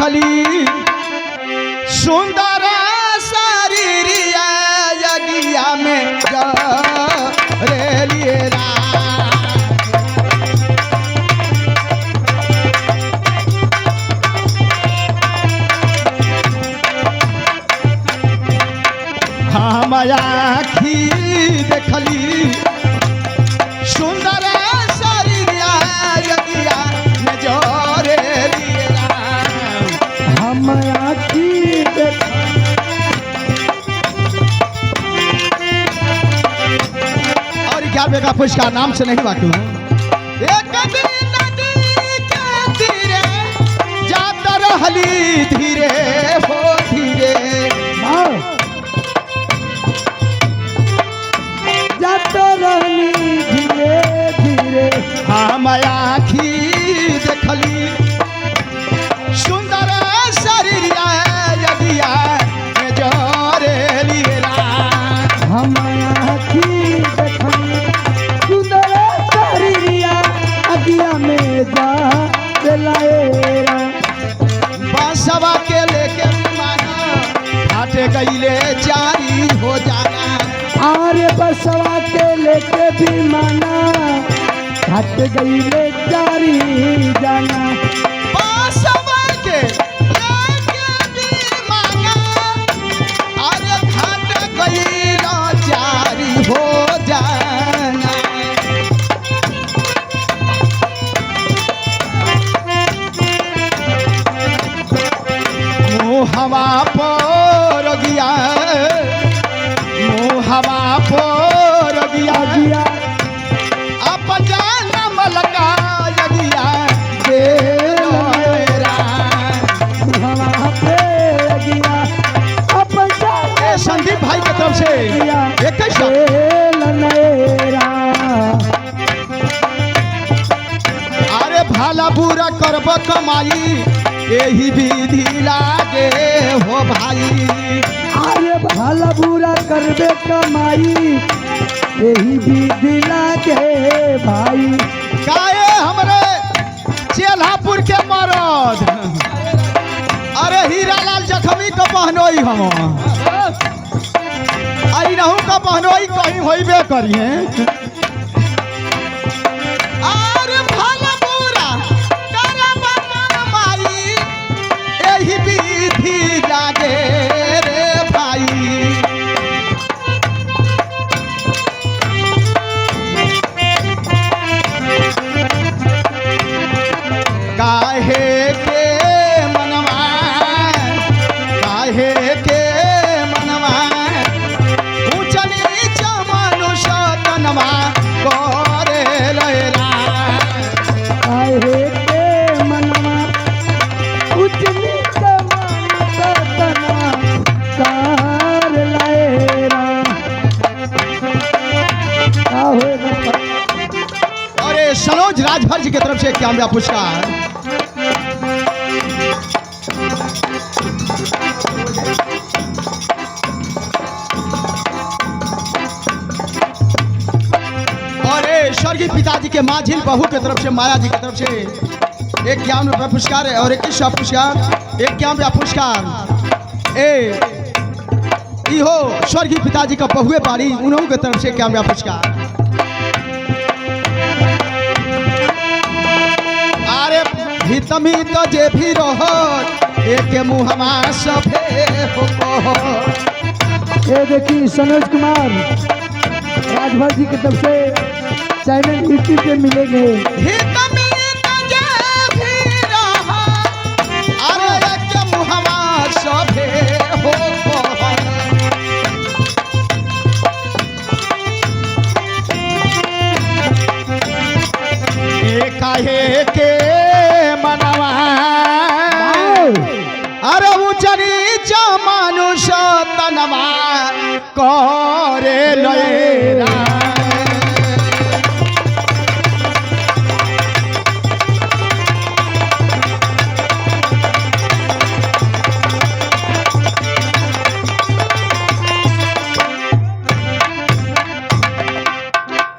देखली सुंदर शरीरिया यगिया में रे लिए हम आखी देखली सुंदर शरीरिया यगिया में रे लिए हम आखी और 11वें का पुरस्कार नाम से नहीं वाकिफ हूँ। एक दिन नदी के तीरे जाता रहली धीरे हो धीरे जाता रहनी धीरे धीरे हम आखी देखली सुंदर शरीरिया यगिया में जोरे लिएला हम आखी देखनी सुंदर शरीरिया अगिया में जा लाएरा बांसवा के लेके माना घाटे गईले जारी हो जाना आरे बसवा के लेके भी माना हट गई ले जारी जाना बांसवा के लेके भी माना अरे घाटे गईला जारी हो जाना हवा पर गया हवा पर गया गया अब जानम लगा गया दे हवा पे गया अब जाने संदीप भाई की तरफ से एक लनेरा अरे भाला बुरा करब कमाई यही विधि लागे हो भाई अरे भला बुरा करबे कमाई यही विधि लागे भाई काहे हमरे चेल्हापुर के मरद अरे हीरालाल जखमी को पहनोई हम आई रहूं का पहनोई कहीं होइबे करिए अरे भला बुरा करब कमाई यही विधि लागे रे भाई काहे के मनवा काहे के मनवा ऊंच नीच मनुष्य तनवा करे लैला काहे के मनवा उच्च नीच मानता तना कार लाएरा का होएगा और ये सनोज राजभर जी की तरफ से 91वां पुरस्कार और ये स्वर्गीय पिताजी के माझिल बहू की तरफ से माया जी की तरफ से 51वां पुरस्कार और 21वां पुरस्कार 91वां पुरस्कार इहो स्वर्गीय पिताजी का बहुए पारी उन्होंने की तरफ से 91वां पुरस्कार अरे हितमी तो जे भी रहो एक मुहमा सभे हो ये देखिए सनोज कुमार राजभर जी की तरफ से चैनल यूट्यूब पे मिलेंगे हितमी तो जे भी रहो अरे एक मुहमा सभे हो काहे के मनवा अरे उचरी च मानुष तनवा करे लय